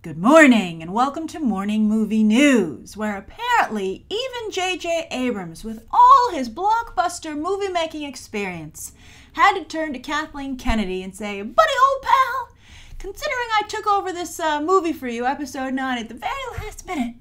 Good morning and welcome to Morning Movie News, where apparently even J.J. Abrams, with all his blockbuster movie-making experience, had to turn to Kathleen Kennedy and say, "Buddy, old pal, considering I took over this movie for you, episode 9, at the very last minute,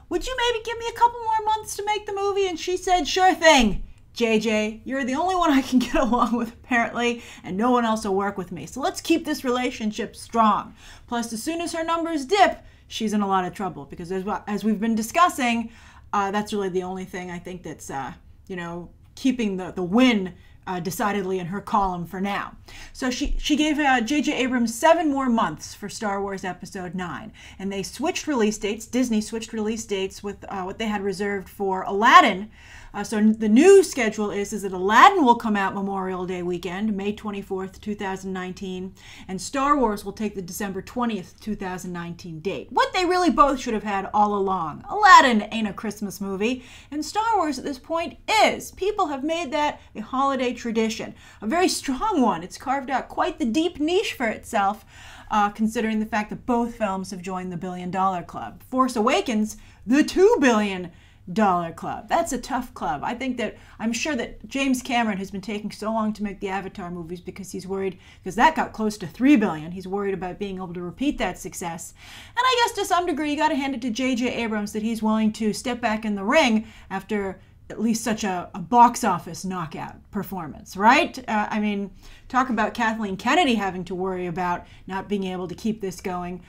would you maybe give me a couple more months to make the movie?" And she said, "Sure thing. JJ, you're the only one I can get along with, apparently, and no one else will work with me. So let's keep this relationship strong." Plus, as soon as her numbers dip, she's in a lot of trouble because, as we've been discussing, that's really the only thing I think that's, keeping the win decidedly in her column for now. So she gave J.J. Abrams 7 more months for Star Wars Episode 9. And they switched release dates. Disney switched release dates with what they had reserved for Aladdin. So the new schedule is that Aladdin will come out Memorial Day weekend, May 24th, 2019, and Star Wars will take the December 20th, 2019 date. What they really both should have had all along. Aladdin ain't a Christmas movie, and Star Wars at this point is. People have made that a holiday tradition, a very strong one. It's carved out quite the deep niche for itself, considering the fact that both films have joined the $1 billion club. Force Awakens, the $2 billion club. That's a tough club. I'm sure that James Cameron has been taking so long to make the Avatar movies because he's worried, because that got close to $3 billion. He's worried about being able to repeat that success. And I guess to some degree you got to hand it to J.J. Abrams that he's willing to step back in the ring after at least such a box office knockout performance, right? Talk about Kathleen Kennedy having to worry about not being able to keep this going.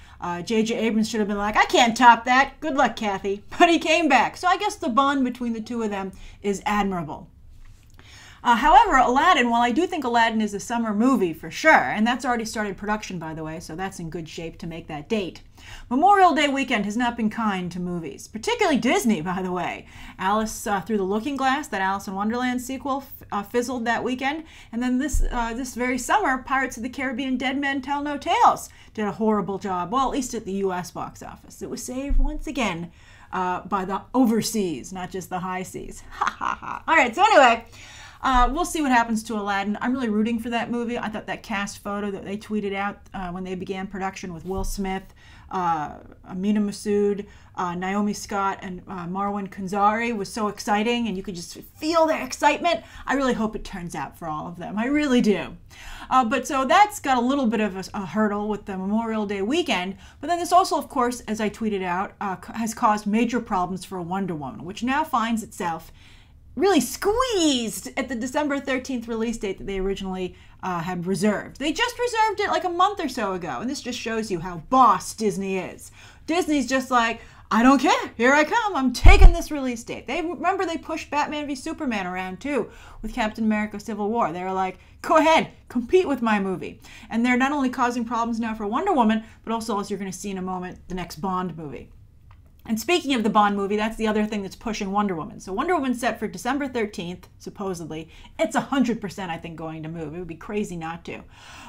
J.J. Abrams should have been like, "I can't top that. Good luck, Kathy." But he came back. So I guess the bond between the two of them is admirable. However, Aladdin, while I do think Aladdin is a summer movie for sure, and that's already started production, by the way, so that's in good shape to make that date, Memorial Day weekend has not been kind to movies, particularly Disney, by the way. Alice Through the Looking Glass, that Alice in Wonderland sequel, fizzled that weekend, and then this very summer, Pirates of the Caribbean Dead Men Tell No Tales did a horrible job, well, at least at the U.S. box office. It was saved once again by the overseas, not just the high seas. Ha ha ha. All right, so anyway, we'll see what happens to Aladdin. I'm really rooting for that movie. I thought that cast photo that they tweeted out when they began production with Will Smith, Amina Massoud, Naomi Scott, and Marwan Kenzari was so exciting, and you could just feel their excitement. I really hope it turns out for all of them. I really do. But so that's got a little bit of a hurdle with the Memorial Day weekend. But then this also, of course, as I tweeted out, has caused major problems for Wonder Woman, which now finds itself really squeezed at the December 13th release date that they originally had reserved. They just reserved it like a month or so ago, and this just shows you how boss Disney is. Disney's just like, "I don't care, here I come, I'm taking this release date." Remember they pushed Batman v Superman around too with Captain America Civil War. They were like, "Go ahead, compete with my movie." And they're not only causing problems now for Wonder Woman, but also, as you're going to see in a moment, the next Bond movie. And speaking of the Bond movie, that's the other thing that's pushing Wonder Woman. So Wonder Woman's set for December 13th, supposedly. It's 100%, I think, going to move. It would be crazy not to.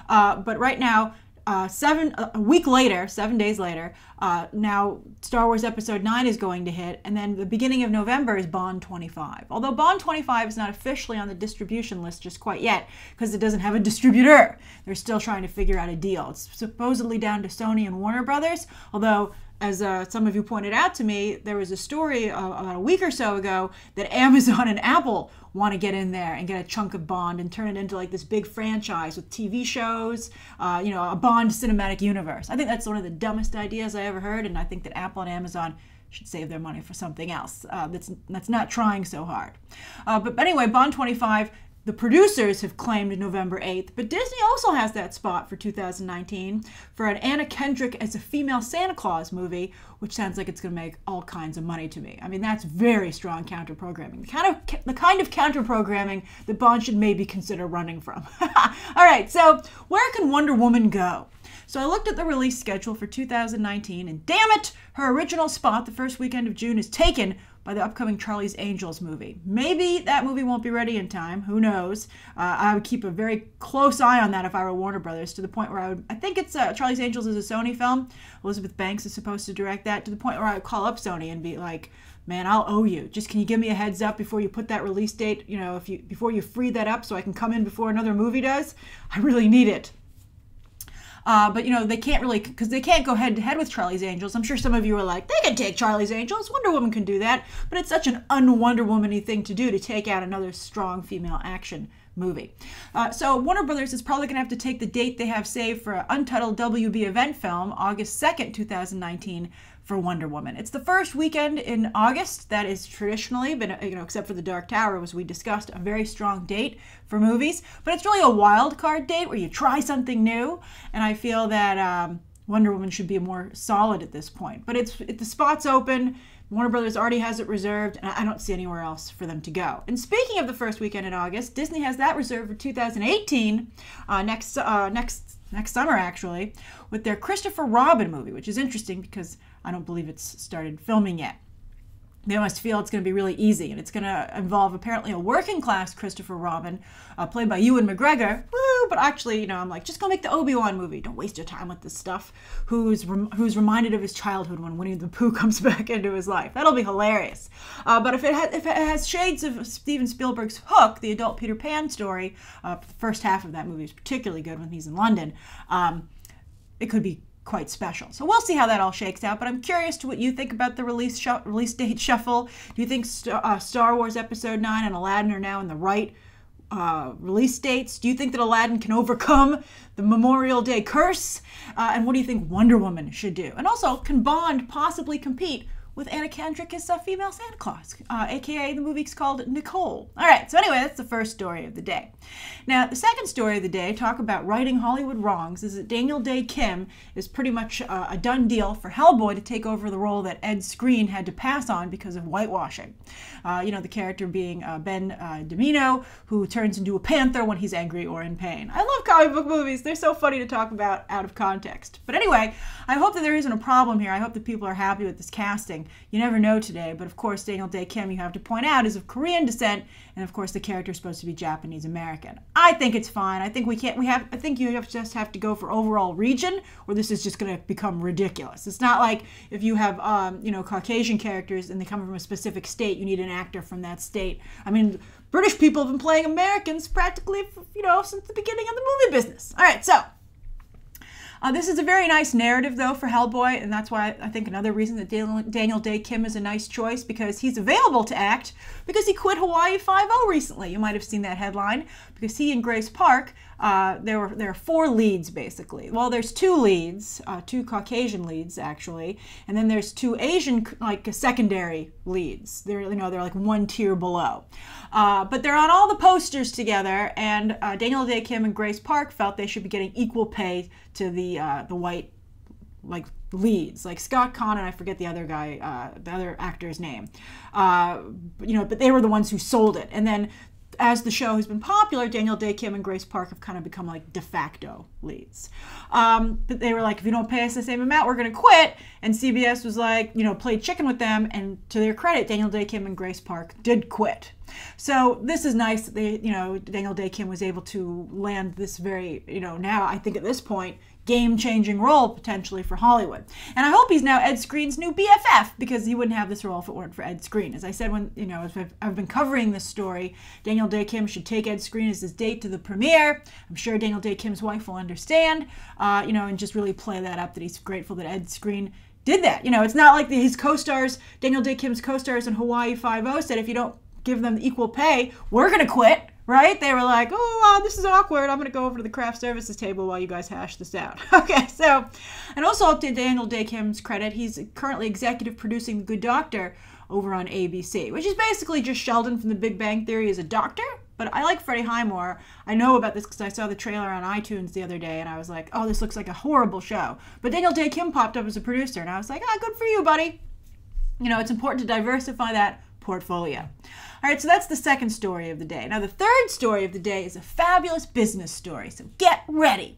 But right now, a week later, 7 days later, now Star Wars Episode 9 is going to hit, and then the beginning of November is Bond 25. Although Bond 25 is not officially on the distribution list just quite yet, because it doesn't have a distributor. They're still trying to figure out a deal. It's supposedly down to Sony and Warner Brothers, although, as some of you pointed out to me, there was a story about a week or so ago that Amazon and Apple want to get in there and get a chunk of Bond and turn it into like this big franchise with TV shows, a Bond cinematic universe. I think that's one of the dumbest ideas I ever heard, and I think that Apple and Amazon should save their money for something else that's not trying so hard. But anyway, Bond 25, the producers have claimed November 8th, but Disney also has that spot for 2019 for an Anna Kendrick as a female Santa Claus movie, which sounds like it's going to make all kinds of money to me. I mean, that's very strong counter-programming. The kind of counter-programming that Bond should maybe consider running from. All right, so where can Wonder Woman go? So I looked at the release schedule for 2019, and damn it, her original spot, the first weekend of June, is taken by the upcoming Charlie's Angels movie. Maybe that movie won't be ready in time. Who knows? I would keep a very close eye on that if I were Warner Brothers, to the point where I think it's Charlie's Angels is a Sony film. Elizabeth Banks is supposed to direct that, to the point where I would call up Sony and be like, "Man, I'll owe you. Just can you give me a heads up before you put that release date, before you free that up so I can come in before another movie does? I really need it." But, you know, they can't really, because they can't go head to head with Charlie's Angels. I'm sure some of you are like, they can take Charlie's Angels. Wonder Woman can do that. But it's such an un-Wonder Woman-y thing to do, to take out another strong female action movie. So Warner Brothers is probably going to have to take the date they have saved for an untitled WB event film, August 2nd, 2019, for Wonder Woman. It's the first weekend in August that is traditionally been, you know, except for The Dark Tower, as we discussed, a very strong date for movies. But it's really a wild card date where you try something new, and I feel that Wonder Woman should be more solid at this point. But the spot's open. Warner Brothers already has it reserved, and I don't see anywhere else for them to go. And speaking of the first weekend in August, Disney has that reserved for 2018, next summer actually, with their Christopher Robin movie, which is interesting because I don't believe it's started filming yet. They must feel it's going to be really easy, and it's going to involve apparently a working-class Christopher Robin, played by Ewan McGregor. Woo! But actually, you know, I'm like, just go make the Obi-Wan movie. Don't waste your time with this stuff. Who's reminded of his childhood when Winnie the Pooh comes back into his life. That'll be hilarious. But if it has shades of Steven Spielberg's Hook, the adult Peter Pan story, the first half of that movie is particularly good when he's in London. It could be quite special. So we'll see how that all shakes out, but I'm curious to what you think about the release date shuffle. Do you think Star Wars Episode 9 and Aladdin are now in the right release dates? Do you think that Aladdin can overcome the Memorial Day curse? And what do you think Wonder Woman should do? And also, can Bond possibly compete with Anna Kendrick as a female Santa Claus, aka the movie's called Nicole. All right, so anyway, that's the first story of the day. Now, the second story of the day, talk about righting Hollywood wrongs, is that Daniel Dae Kim is pretty much a done deal for Hellboy to take over the role that Ed Skrein had to pass on because of whitewashing. You know, the character being Ben Daimio, who turns into a panther when he's angry or in pain. I love comic book movies. They're so funny to talk about out of context. But anyway, I hope that there isn't a problem here. I hope that people are happy with this casting. You never know today, but of course Daniel Dae Kim, you have to point out, is of Korean descent, and of course the character is supposed to be Japanese American. I think it's fine. I think I think you just have to go for overall region, or this is just going to become ridiculous. It's not like if you have you know, Caucasian characters and they come from a specific state, you need an actor from that state. I mean, British people have been playing Americans practically, you know, since the beginning of the movie business. All right, so this is a very nice narrative, though, for Hellboy, and that's why I think another reason that Daniel Dae Kim is a nice choice, because he's available to act because he quit Hawaii Five-0 recently. You might have seen that headline, because he and Grace Park, there are 4 leads, basically. Well, there's 2 leads, 2 Caucasian leads, actually, and then there's 2 Asian, like, secondary leads. They're like 1 tier below. But they're on all the posters together, and Daniel Dae Kim and Grace Park felt they should be getting equal pay to the white, like, leads, like Scott Conn, and I forget the other guy, the other actor's name. You know, but they were the ones who sold it. And then as the show has been popular, Daniel Dae Kim and Grace Park have kind of become like de facto leads. But they were like, if you don't pay us the same amount, we're going to quit. And CBS was like, you know, played chicken with them. And to their credit, Daniel Dae Kim and Grace Park did quit. So this is nice that they, you know, Daniel Dae Kim was able to land this very, you know, now I think at this point, game-changing role potentially for Hollywood. And I hope he's now Ed Skrein's new BFF, because he wouldn't have this role if it weren't for Ed Skrein. As I said, when, you know, as I've been covering this story, Daniel Dae Kim should take Ed Skrein as his date to the premiere. I'm sure Daniel Dae Kim's wife will understand, you know, and just really play that up, that he's grateful that Ed Skrein did that. You know, it's not like his co-stars, Daniel Dae Kim's co-stars in Hawaii Five-0 said, if you don't give them equal pay, we're going to quit. Right? They were like, oh, wow, this is awkward. I'm going to go over to the craft services table while you guys hash this out. Okay, so, and also to Daniel Dae Kim's credit, he's currently executive producing The Good Doctor over on ABC, which is basically just Sheldon from The Big Bang Theory as a doctor. But I like Freddie Highmore. I know about this because I saw the trailer on iTunes the other day, and I was like, oh, this looks like a horrible show. But Daniel Dae Kim popped up as a producer, and I was like, ah, good for you, buddy. You know, it's important to diversify that portfolio. All right, so that's the second story of the day. Now, the third story of the day is a fabulous business story, so get ready.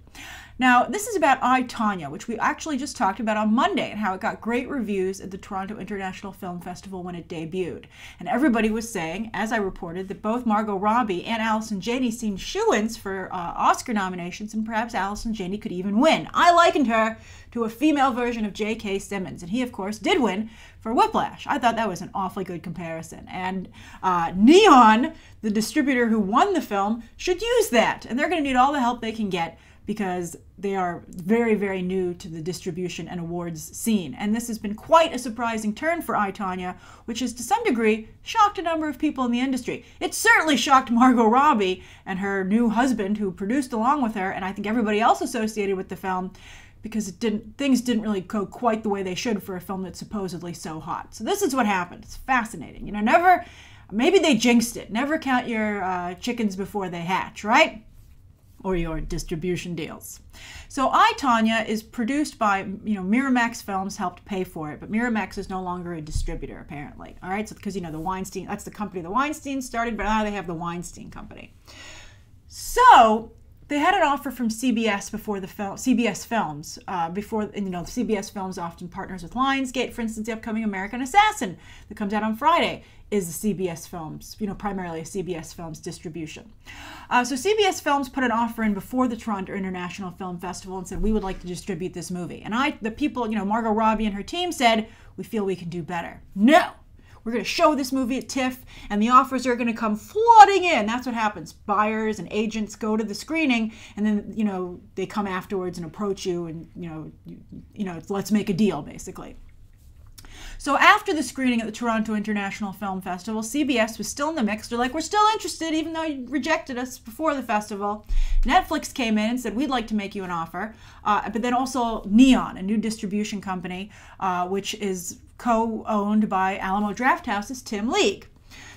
Now, this is about I, Tonya, which we actually just talked about on Monday, and how it got great reviews at the Toronto International Film Festival when it debuted. And everybody was saying, as I reported, that both Margot Robbie and Allison Janney seemed shoo-ins for Oscar nominations, and perhaps Allison Janney could even win. I likened her to a female version of J.K. Simmons, and he, of course, did win for Whiplash. I thought that was an awfully good comparison. And Neon, the distributor who won the film, should use that, and they're going to need all the help they can get because they are very, very new to the distribution and awards scene. And this has been quite a surprising turn for I, Tonya, which has to some degree shocked a number of people in the industry. It certainly shocked Margot Robbie and her new husband, who produced along with her, and I think everybody else associated with the film, because things didn't really go quite the way they should for a film that's supposedly so hot. So this is what happened. It's fascinating. Maybe they jinxed it. Never count your chickens before they hatch, right? Or your distribution deals. So I, Tonya is produced by, Miramax Films helped pay for it, but Miramax is no longer a distributor, apparently. All right, so because, the Weinstein, that's the company the Weinstein started, but now they have the Weinstein Company. So they had an offer from CBS before the film, CBS Films, CBS Films often partners with Lionsgate. For instance, the upcoming American Assassin that comes out on Friday is the CBS Films, primarily a CBS Films distribution. So CBS Films put an offer in before the Toronto International Film Festival and said, we would like to distribute this movie. And the people, Margot Robbie and her team said, we feel we can do better. No! We're going to show this movie at TIFF, and the offers are going to come flooding in. That's what happens. Buyers and agents go to the screening, and then, they come afterwards and approach you, and, let's make a deal, basically. So after the screening at the Toronto International Film Festival, CBS was still in the mix. They're like, we're still interested, even though you rejected us before the festival. Netflix came in and said, we'd like to make you an offer. But then also Neon, a new distribution company, which is co-owned by Alamo Drafthouse's Tim League.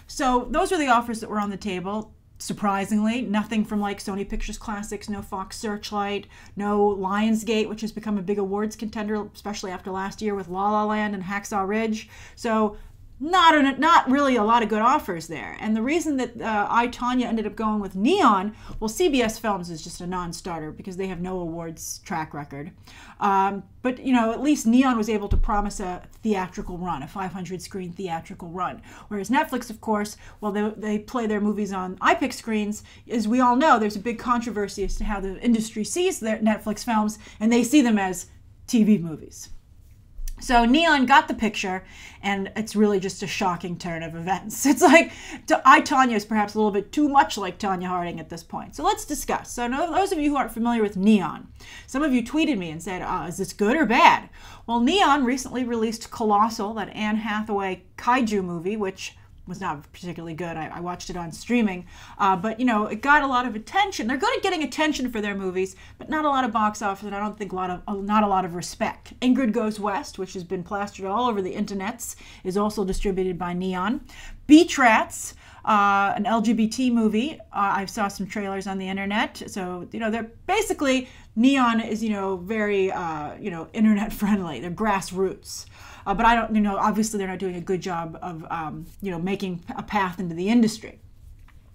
So those were the offers that were on the table. Surprisingly, nothing from like Sony Pictures Classics, no Fox Searchlight, no Lionsgate, which has become a big awards contender, especially after last year with La La Land and Hacksaw Ridge. So not really a lot of good offers there. And the reason that I, Tonya ended up going with Neon, well, CBS Films is just a non-starter because they have no awards track record. But, at least Neon was able to promise a theatrical run, a 500-screen theatrical run. Whereas Netflix, of course, well, they play their movies on iPic screens. As we all know, there's a big controversy as to how the industry sees their Netflix films, and they see them as TV movies. So Neon got the picture, and it's really just a shocking turn of events. It's like, I, Tonya is perhaps a little bit too much like Tonya Harding at this point. So let's discuss. So those of you who aren't familiar with Neon, some of you tweeted me and said, is this good or bad? Well, Neon recently released Colossal, that Anne Hathaway kaiju movie, which was not particularly good. I watched it on streaming, but it got a lot of attention. They're good at getting attention for their movies, but not a lot of box office, and I don't think not a lot of respect. Ingrid Goes West, which has been plastered all over the internets, is also distributed by Neon. Beach Rats, an LGBT movie. I saw some trailers on the internet, so they're basically, Neon is very internet friendly. They're grassroots. But I don't, obviously they're not doing a good job of, making a path into the industry.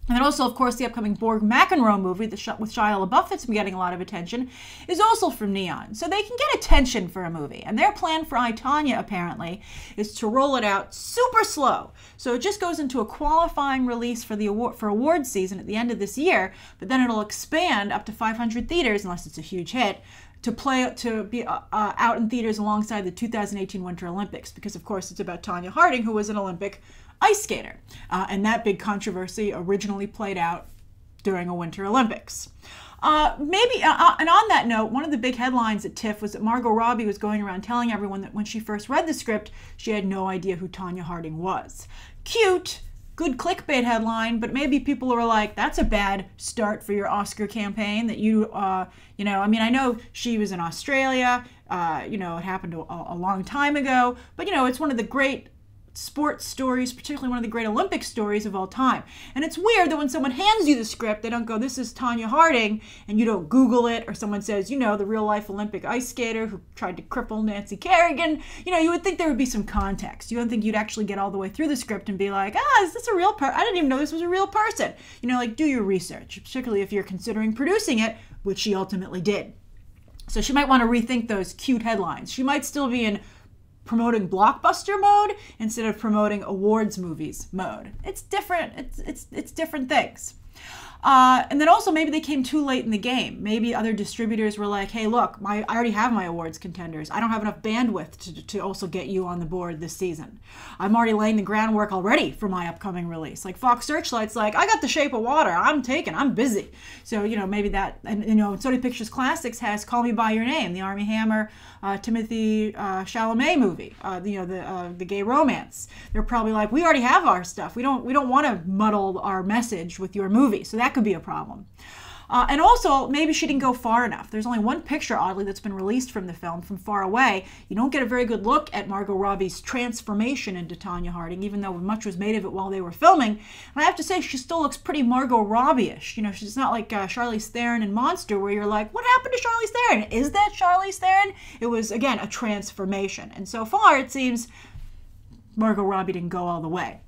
And then also, of course, the upcoming Borg McEnroe movie with Shia LaBeouf that's been getting a lot of attention is also from Neon. So they can get attention for a movie. And their plan for I, Tonya, apparently, is to roll it out super slow. So it just goes into a qualifying release for the award season at the end of this year, but then it'll expand up to 500 theaters, unless it's a huge hit, to be out in theaters alongside the 2018 Winter Olympics, because of course it's about Tonya Harding, who was an Olympic ice skater, and that big controversy originally played out during a Winter Olympics. And on that note, one of the big headlines at TIFF was that Margot Robbie was going around telling everyone that when she first read the script, she had no idea who Tonya Harding was. Cute. Good clickbait headline, but maybe people were like, that's a bad start for your Oscar campaign that I know she was in Australia, it happened a long time ago, but it's one of the great sports stories, particularly one of the great Olympic stories of all time. And it's weird that when someone hands you the script, they don't go, this is Tonya Harding, and you don't Google it, or someone says, the real-life Olympic ice skater who tried to cripple Nancy Kerrigan. You would think there would be some context. You don't think you'd actually get all the way through the script and be like, is this a real person? I didn't even know this was a real person. Do your research, particularly if you're considering producing it, which she ultimately did. So she might want to rethink those cute headlines. She might still be in promoting blockbuster mode instead of promoting awards movies mode. It's different. It's different things. And then also maybe they came too late in the game. Maybe other distributors were like, hey, look, I already have my awards contenders. I don't have enough bandwidth to also get you on the board this season. I'm already laying the groundwork already for my upcoming release. Like Fox Searchlight's like, I got The Shape of Water. I'm busy. So, maybe that, and, Sony Pictures Classics has Call Me By Your Name, the Armie Hammer, Timothy Chalamet movie, the gay romance. They're probably like, we already have our stuff. We don't want to muddle our message with your movie. So that could be a problem. And also, maybe she didn't go far enough. There's only one picture, oddly, that's been released from the film from far away. You don't get a very good look at Margot Robbie's transformation into Tonya Harding, even though much was made of it while they were filming. And I have to say, she still looks pretty Margot Robbie-ish. She's not like Charlize Theron in Monster, where you're like, what happened to Charlize Theron? Is that Charlize Theron? It was, again, a transformation. And so far, it seems Margot Robbie didn't go all the way.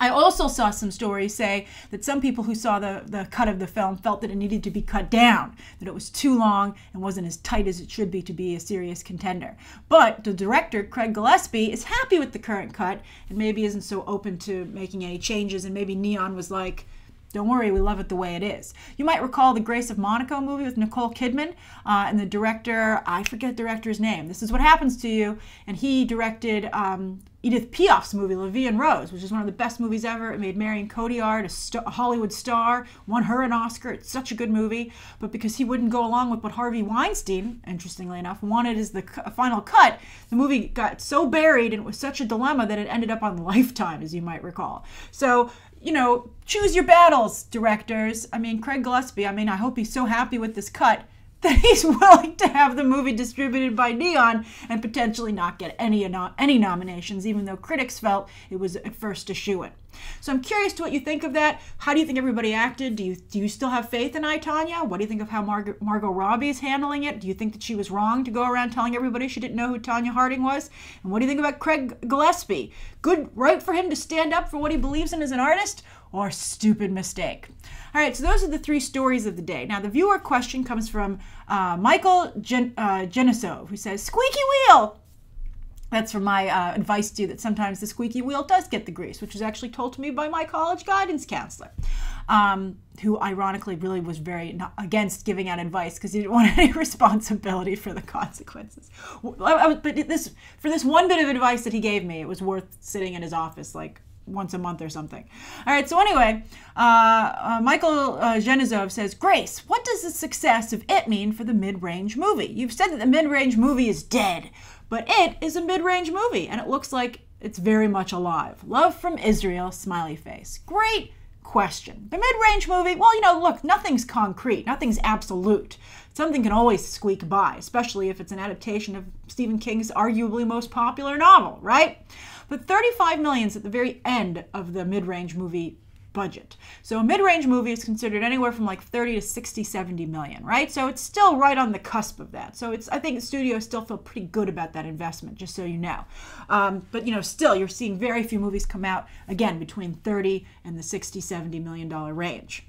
I also saw some stories say that some people who saw the cut of the film felt that it needed to be cut down, that it was too long and wasn't as tight as it should be to be a serious contender. But the director, Craig Gillespie, is happy with the current cut and maybe isn't so open to making any changes, and maybe Neon was like, don't worry, we love it the way it is. You might recall the Grace of Monaco movie with Nicole Kidman, and the director, I forget the director's name. This is what happens to you. And he directed Edith Piaf's movie, La Vie en Rose, which is one of the best movies ever. It made Marion Cotillard a Hollywood star, won her an Oscar. It's such a good movie. But because he wouldn't go along with what Harvey Weinstein, interestingly enough, wanted as the final cut, the movie got so buried and it was such a dilemma that it ended up on Lifetime, as you might recall. So, choose your battles, directors. Craig Gillespie, I hope he's so happy with this cut that he's willing to have the movie distributed by Neon and potentially not get any nominations, even though critics felt it was at first a shoo-in. So I'm curious to what you think of that. How do you think everybody acted? Do you still have faith in I, Tonya? What do you think of how Margot Robbie is handling it? Do you think that she was wrong to go around telling everybody she didn't know who Tonya Harding was? And what do you think about Craig Gillespie? Good right for him to stand up for what he believes in as an artist, or stupid mistake? All right, so those are the three stories of the day. Now, the viewer question comes from Michael Genesov, who says, squeaky wheel! That's from my advice to you, that sometimes the squeaky wheel does get the grease, which was actually told to me by my college guidance counselor, who ironically really was very against giving out advice because he didn't want any responsibility for the consequences. But for this one bit of advice that he gave me, it was worth sitting in his office like once a month or something. All right, so anyway, Michael Genizov says, Grace, what does the success of It mean for the mid-range movie? You've said that the mid-range movie is dead, but It is a mid-range movie, and it looks like it's very much alive. Love from Israel, smiley face. Great question. The mid-range movie, well, look, nothing's concrete, nothing's absolute. Something can always squeak by, especially if it's an adaptation of Stephen King's arguably most popular novel, right? But $35 million is at the very end of the mid-range movie budget. So a mid-range movie is considered anywhere from like 30 to 60, 70 million, right? So it's still right on the cusp of that. So I think the studios still feel pretty good about that investment, just so you know. But still you're seeing very few movies come out, again, between 30 and the 60, 70 million dollar range.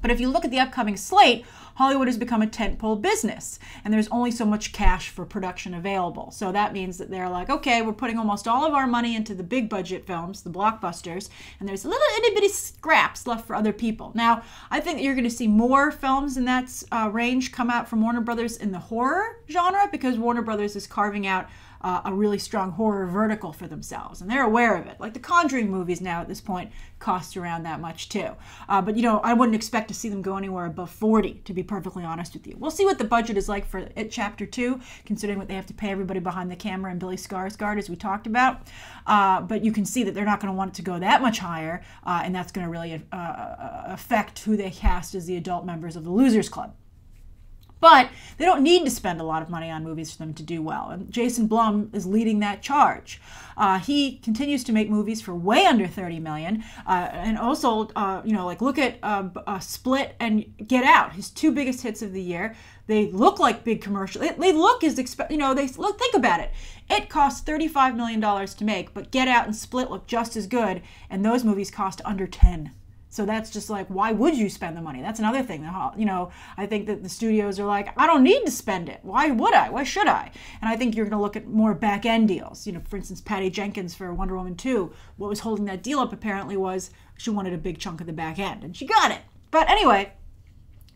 But if you look at the upcoming slate, Hollywood has become a tentpole business, and there's only so much cash for production available. So that means that they're like, okay, we're putting almost all of our money into the big budget films, the blockbusters, and there's little itty bitty scraps left for other people. Now, I think that you're going to see more films in that range come out from Warner Brothers in the horror genre, because Warner Brothers is carving out a really strong horror vertical for themselves, and they're aware of it. Like the Conjuring movies now at this point cost around that much too. But I wouldn't expect to see them go anywhere above 40, to be perfectly honest with you. We'll see what the budget is like for It Chapter 2, considering what they have to pay everybody behind the camera and Billy Skarsgård, as we talked about. But you can see that they're not going to want it to go that much higher, and that's going to really affect who they cast as the adult members of the Losers Club. But they don't need to spend a lot of money on movies for them to do well. And Jason Blum is leading that charge. He continues to make movies for way under $30 million. And also, look at Split and Get Out, his two biggest hits of the year. They look like big commercials. They look as think about it. It cost $35 million to make, but Get Out and Split look just as good, and those movies cost under 10. So that's just like, why would you spend the money? That's another thing that, I think that the studios are like, I don't need to spend it. Why would I? Why should I? And I think you're going to look at more back-end deals. For instance, Patty Jenkins for Wonder Woman 2, what was holding that deal up apparently was she wanted a big chunk of the back end, and she got it. But anyway,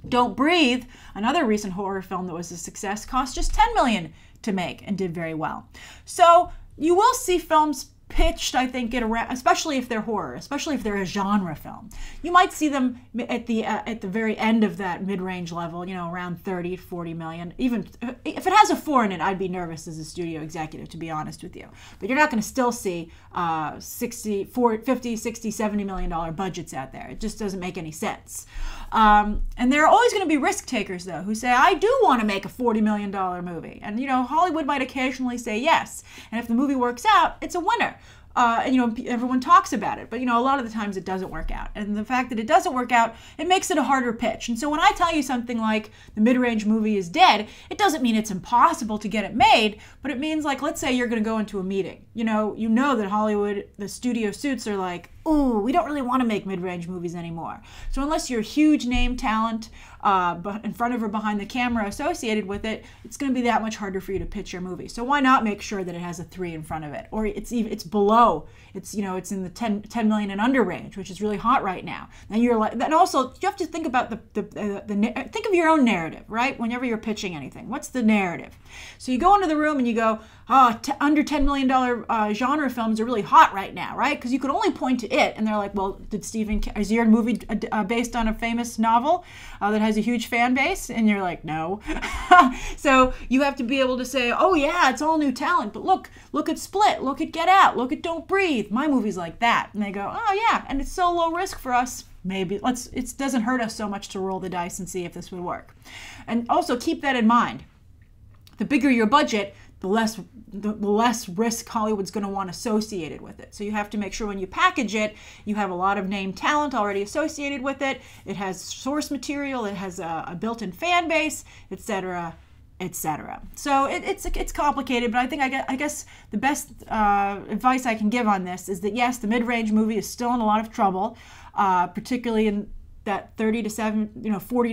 Don't Breathe, another recent horror film that was a success, cost just $10 million to make and did very well. So you will see films pitched, I think, especially if they're horror, especially if they're a genre film. You might see them at the very end of that mid-range level, around 30, 40 million. Even if it has a 4 in it, I'd be nervous as a studio executive, to be honest with you. But you're not going to still see 50, 60, 70 million dollar budgets out there. It just doesn't make any sense. And there are always going to be risk takers, though, who say, I do want to make a $40 million movie. And, Hollywood might occasionally say yes. And if the movie works out, it's a winner. And everyone talks about it, but a lot of the times it doesn't work out. And the fact that it doesn't work out, it makes it a harder pitch. And so when I tell you something like the mid-range movie is dead, it doesn't mean it's impossible to get it made, but it means, like, let's say you're going to go into a meeting. You know that Hollywood, the studio suits are like, ooh, we don't really want to make mid-range movies anymore. So unless you're a huge name talent, but in front of or behind the camera associated with it, it's going to be that much harder for you to pitch your movie. So why not make sure that it has a 3 in front of it, or it's below, it's in the 10 million and under range, which is really hot right now. And you're like, and also you have to think about think of your own narrative, right? Whenever you're pitching anything, what's the narrative? So you go into the room and you go, under $10 million genre films are really hot right now, right? Because you could only point to it, and they're like, well, is your movie based on a famous novel that has a huge fan base? And you're like, no. So you have to be able to say, oh yeah, it's all new talent, but look at Split, look at Get Out, look at Don't Breathe. My movie's like that. And they go, oh yeah, and it's so low risk for us. Maybe it doesn't hurt us so much to roll the dice and see if this would work. And also keep that in mind. The bigger your budget, the less risk Hollywood's going to want associated with it. So you have to make sure when you package it, you have a lot of name talent already associated with it. It has source material. It has a built-in fan base, etc., etc. So it's complicated, but I guess the best advice I can give on this is that yes, the mid-range movie is still in a lot of trouble, particularly in that 40 to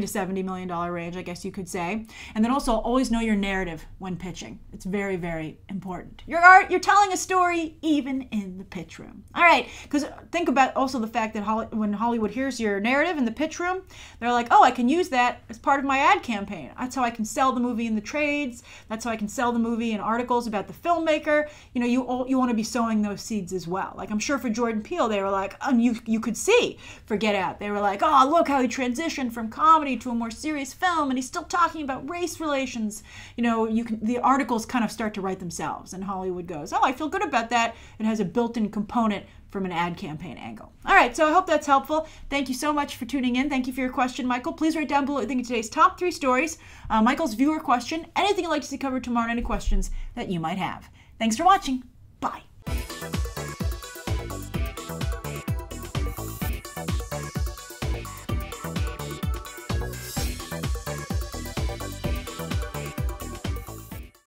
70 million dollar range, I guess you could say. And then also always know your narrative when pitching. It's very, very important. You're telling a story even in the pitch room. All right, because think about also the fact that when Hollywood hears your narrative in the pitch room, they're like, oh, I can use that as part of my ad campaign. That's how I can sell the movie in the trades. That's how I can sell the movie in articles about the filmmaker. You want to be sowing those seeds as well. Like I'm sure for Jordan Peele, they were like, you could see for Get Out, they were like, oh, look how he transitioned from comedy to a more serious film, and he's still talking about race relations. The articles kind of start to write themselves, and Hollywood goes, oh, I feel good about that. It has a built-in component from an ad campaign angle. All right, so I hope that's helpful. Thank you so much for tuning in. Thank you for your question, Michael. Please write down below what you think of today's top 3 stories, Michael's viewer question, anything you'd like to see covered tomorrow, and any questions that you might have. Thanks for watching. Bye.